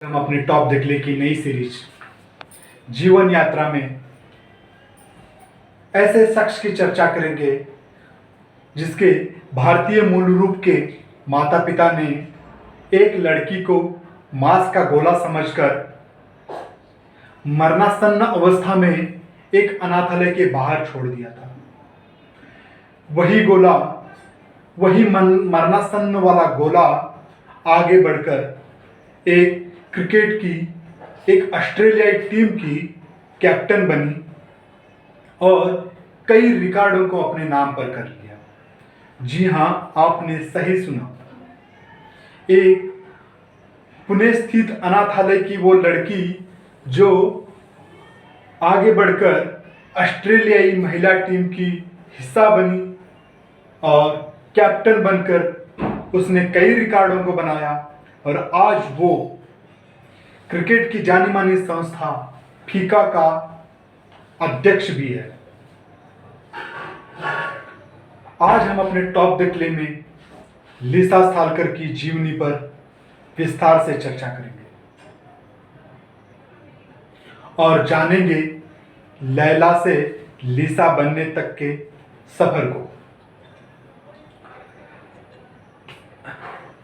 हम अपने टॉप देखले की नई सीरीज जीवन यात्रा में ऐसे शख्स की चर्चा करेंगे जिसके भारतीय मूल रूप के माता पिता ने एक लड़की को मांस का गोला समझकर मरणासन्न अवस्था में एक अनाथालय के बाहर छोड़ दिया था। वही गोला, वही मरणासन्न वाला गोला आगे बढ़कर एक क्रिकेट की, एक ऑस्ट्रेलियाई टीम की कैप्टन बनी और कई रिकॉर्डों को अपने नाम पर कर लिया। जी हाँ, आपने सही सुना। एक पुणे स्थित अनाथालय की वो लड़की जो आगे बढ़कर ऑस्ट्रेलियाई महिला टीम की हिस्सा बनी और कैप्टन बनकर उसने कई रिकॉर्डों को बनाया और आज वो क्रिकेट की जानी मानी संस्था फीका का अध्यक्ष भी है। आज हम अपने टॉप देखले में लिसा सालकर की जीवनी पर विस्तार से चर्चा करेंगे और जानेंगे लैला से लिसा बनने तक के सफर को।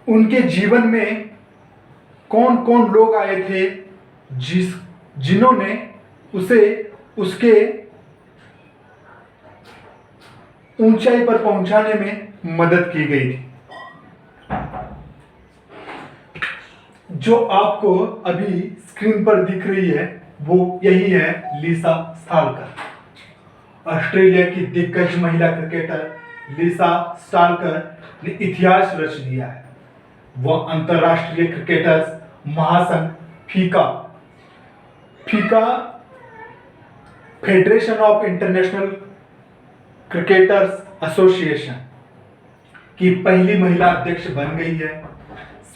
उनके जीवन में कौन कौन लोग आए थे जिन्होंने उसे उसके ऊंचाई पर पहुंचाने में मदद की गई थी। जो आपको अभी स्क्रीन पर दिख रही है वो यही है लिसा सालकर। ऑस्ट्रेलिया की दिग्गज महिला क्रिकेटर लिसा सालकर ने इतिहास रच दिया है। वह अंतरराष्ट्रीय क्रिकेटर्स महासंघ फीका federation of international cricketers association की पहली महिला अध्यक्ष बन गई है।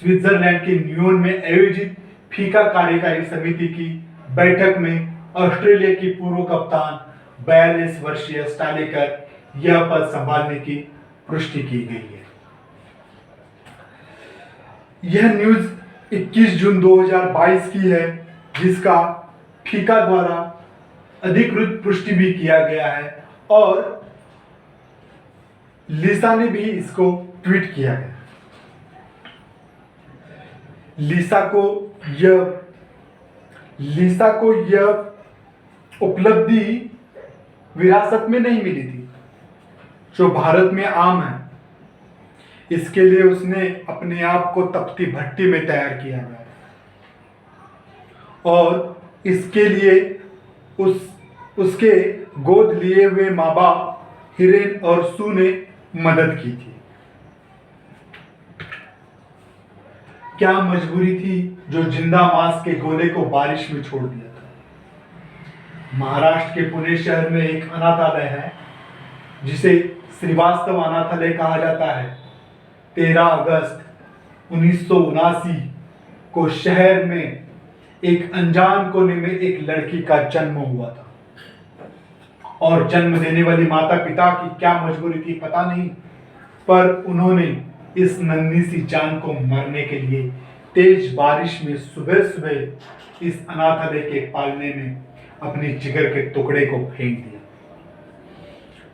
स्विट्जरलैंड के न्यूयॉर्क में आयोजित फीका कार्यकारी समिति की बैठक में ऑस्ट्रेलिया की पूर्व कप्तान 42 वर्षीय स्टालेकर यह पद संभालने की पुष्टि की गई है। यह न्यूज 21 जून 2022 की है, जिसका फीका द्वारा अधिकृत पुष्टि भी किया गया है और लिसा ने भी इसको ट्वीट किया है। लिसा को यह उपलब्धि विरासत में नहीं मिली थी जो भारत में आम है। इसके लिए उसने अपने आप को तपती भट्टी में तैयार किया है और इसके लिए उसके गोद लिए हुए माँ बाप हिरेन और सू ने मदद की थी। क्या मजबूरी थी जो जिंदा मांस के गोले को बारिश में छोड़ दिया था। महाराष्ट्र के पुणे शहर में एक अनाथालय है जिसे श्रीवास्तव अनाथालय कहा जाता है। 13 अगस्त 1979 को शहर में एक अनजान कोने में एक लड़की का जन्म हुआ था और जन्म देने वाली माता पिता की क्या मजबूरी थी पता नहीं, पर उन्होंने इस नन्ही सी जान को मरने के लिए तेज बारिश में सुबह सुबह इस अनाथालय के पालने में अपने जिगर के टुकड़े को फेंक दिया।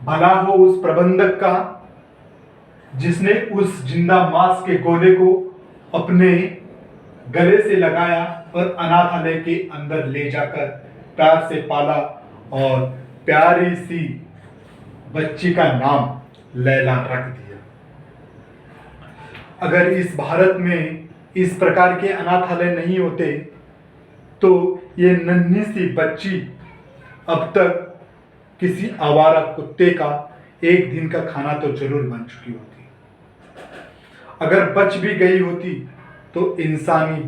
भला हो उस प्रबंधक का जिसने उस जिंदा मांस के गोले को अपने गले से लगाया और अनाथालय के अंदर ले जाकर प्यार से पाला और प्यारी सी बच्ची का नाम लैला रख दिया। अगर इस भारत में इस प्रकार के अनाथालय नहीं होते तो ये नन्ही सी बच्ची अब तक किसी आवारा कुत्ते का एक दिन का खाना तो जरूर बन चुकी होती। अगर बच भी गई होती तो इंसानी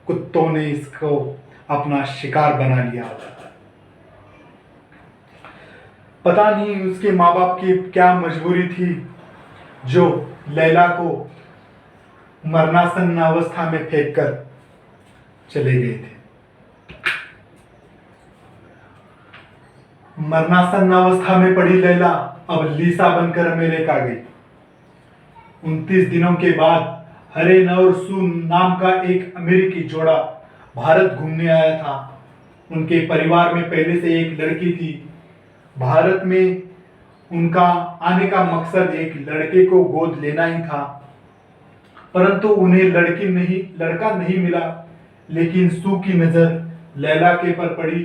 कुत्तों ने इसको अपना शिकार बना लिया होता। पता नहीं उसके माँ बाप की क्या मजबूरी थी जो लैला को मरणासन्न अवस्था में फेंक कर चले गए थे। मरणासन्न अवस्था में पड़ी लैला अब लिसा बनकर अमेरिका गई। 29 दिनों के बाद हरेन और सू नाम का एक अमेरिकी जोड़ा भारत घूमने आया था। उनके परिवार में पहले से एक लड़की थी। भारत में उनका आने का मकसद एक लड़के को गोद लेना ही था, परंतु उन्हें लड़का नहीं मिला। लेकिन सू की नजर लैला के पर पड़ी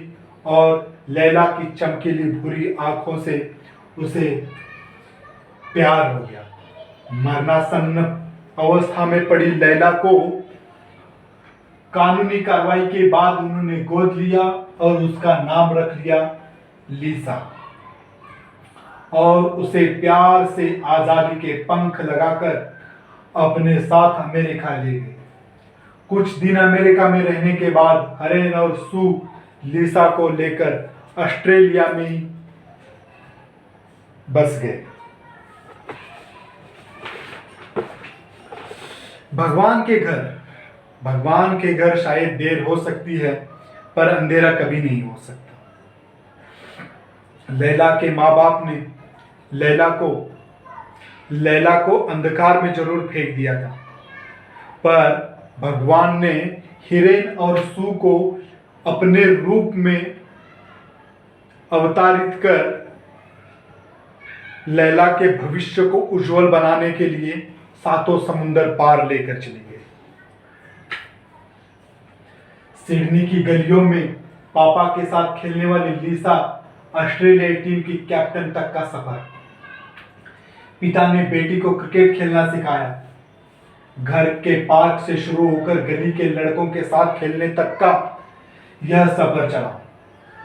और लैला की चमकीली भूरी आंखों से उसे प्यार हो गया। मरणासन्न अवस्था में पड़ी लैला को कानूनी कार्रवाई के बाद उन्होंने गोद लिया और उसका नाम रख लिया लीसा, और उसे प्यार से आजादी के पंख लगाकर अपने साथ अमेरिका ले गए। कुछ दिन अमेरिका में रहने के बाद हरेन और सू लीसा को लेकर ऑस्ट्रेलिया में ही बस गए। भगवान के घर शायद देर हो सकती है, पर अंधेरा कभी नहीं हो सकता। लैला के माँ बाप ने लैला को अंधकार में जरूर फेंक दिया था, पर भगवान ने हिरेन और सू को अपने रूप में अवतारित कर लैला के भविष्य को उज्जवल बनाने के लिए सातों समुंदर पार लेकर चले गए। सिडनी की गलियों में पापा के साथ खेलने वाली लीसा ऑस्ट्रेलिया टीम की कैप्टन तक का सफर। पिता ने बेटी को क्रिकेट खेलना सिखाया। घर के पार्क से शुरू होकर गली के लड़कों के साथ खेलने तक का यह सफर चला।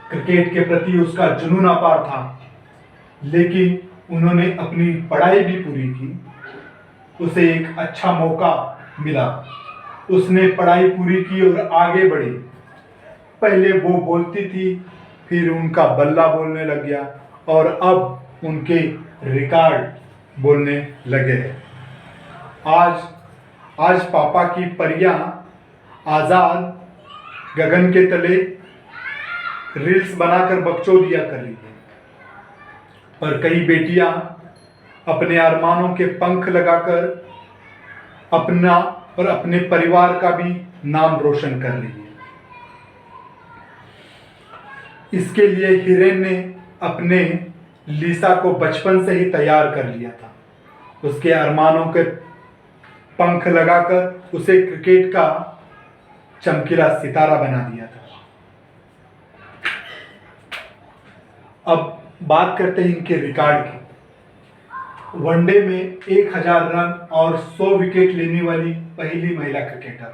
क्रिकेट के प्रति उसका जुनून अपार था, लेकिन उन्होंने अपनी पढ़ाई भी पूरी की। उसे एक अच्छा मौका मिला। उसने पढ़ाई पूरी की और आगे बढ़ी। पहले वो बोलती थी, फिर उनका बल्ला बोलने लग गया और अब उनके रिकॉर्ड बोलने लगे हैं। आज पापा की परियां आजाद गगन के तले रील्स बनाकर बकचोदिया कर रही है, पर कई बेटियां अपने अरमानों के पंख लगाकर अपना और अपने परिवार का भी नाम रोशन कर रही है। इसके लिए हिरेन ने अपने लीसा को बचपन से ही तैयार कर लिया था। उसके अरमानों के पंख लगाकर उसे क्रिकेट का चमकीला सितारा बना दिया था। अब बात करते हैं इनके रिकॉर्ड की। वनडे में 1000 रन और 100 विकेट लेने वाली पहली महिला क्रिकेटर।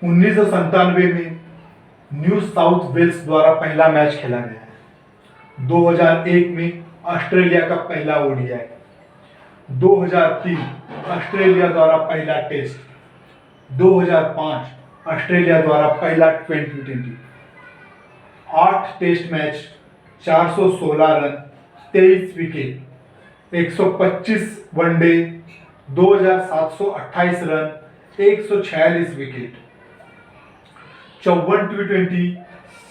1997 में न्यू साउथ वेल्स द्वारा पहला मैच खेला गया है। 2001 में ऑस्ट्रेलिया का पहला ओडीआई। 2003 ऑस्ट्रेलिया द्वारा पहला टेस्ट। 2005 ऑस्ट्रेलिया द्वारा पहला T20। 8 test match, 416 run, 23 wicket, 125 one day, 2728 run, 146 wicket, 54 T20,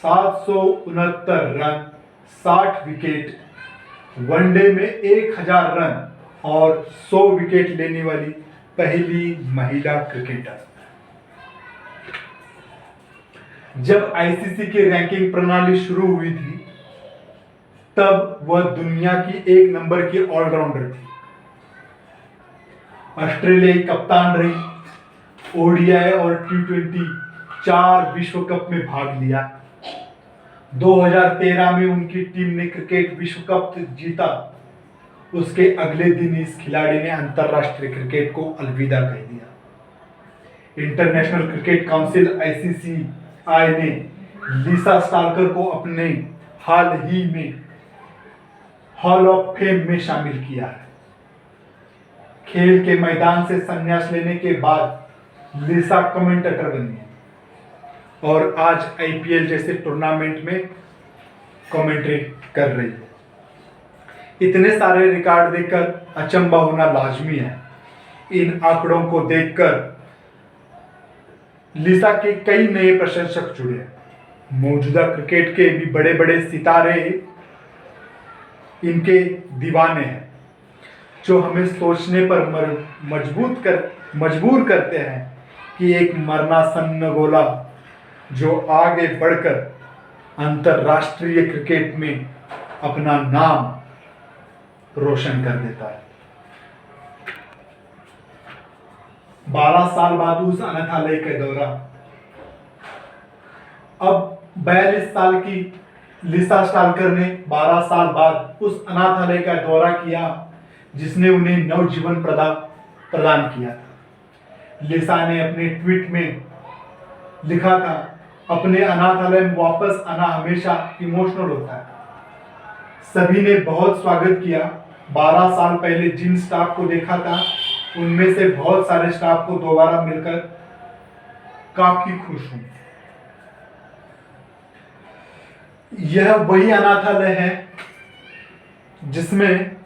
769 run, 60 wicket, one day में 1000 रन और 100 विकेट लेने वाली पहली महिला क्रिकेटर। जब आईसीसी की रैंकिंग प्रणाली शुरू हुई थी, तब वह दुनिया की 1 नंबर की ऑलराउंडर थी। ऑस्ट्रेलियाई कप्तान रही। ओडीआई और T20 4 विश्व कप में भाग लिया। 2013 में उनकी टीम ने क्रिकेट विश्व कप जीता। उसके अगले दिन इस खिलाड़ी ने अंतरराष्ट्रीय क्रिकेट को अलविदा कह दिया। इंटरनेशनल क्रिकेट काउंसिल ICCI ने लीसा स्टार्कर को अपने हाल ही में हॉल ऑफ फेम में शामिल किया है। खेल के मैदान से संन्यास लेने के बाद लीसा कमेंटेटर बनी है और आज IPL जैसे टूर्नामेंट में कमेंट्री कर रही है। इतने सारे रिकॉर्ड देखकर अचंभा होना लाजमी है। इन आंकड़ों को देखकर लीसा के कई नए प्रशंसक जुड़े। मौजूदा क्रिकेट के भी बड़े बड़े सितारे इनके दीवाने हैं, जो हमें सोचने पर मजबूर करते हैं कि एक मरनासन्न गोला जो आगे बढ़कर अंतर्राष्ट्रीय क्रिकेट में अपना नाम रोशन कर देता है। 12 साल बाद उस अनाथालय का दौरा। अब 42 साल की लिसा स्टालकर ने 12 साल बाद उस अनाथालय का दौरा किया जिसने उन्हें नवजीवन प्रदान किया था। लिसा ने अपने ट्वीट में लिखा था, अपने अनाथालय में वापस आना हमेशा इमोशनल होता है। सभी ने बहुत स्वागत किया। 12 साल पहले जिन स्टाफ को देखा था उनमें से बहुत सारे स्टाफ को दोबारा मिलकर काफी खुश हूं। यह वही अनाथालय है जिसमें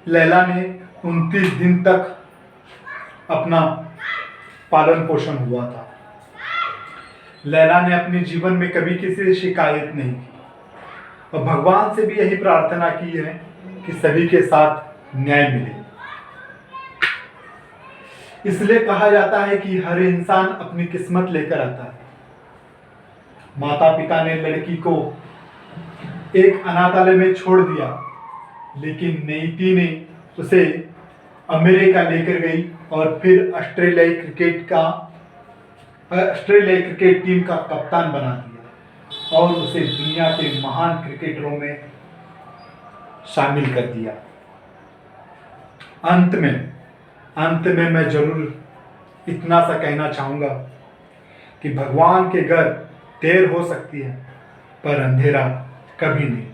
लैला ने 29 दिन तक अपना पालन पोषण हुआ था। लैला ने अपने जीवन में कभी किसी से शिकायत नहीं की और भगवान से भी यही प्रार्थना की है कि सभी के साथ न्याय मिले। इसलिए कहा जाता है कि हर इंसान अपनी किस्मत लेकर आता है। माता पिता ने लड़की को एक अनाथालय में छोड़ दिया, लेकिन नीति ने उसे अमेरिका लेकर गई और फिर ऑस्ट्रेलियाई क्रिकेट टीम का कप्तान बना दिया और उसे दुनिया के महान क्रिकेटरों में शामिल कर दिया। अंत में मैं जरूर इतना सा कहना चाहूंगा कि भगवान के घर देर हो सकती है पर अंधेरा कभी नहीं।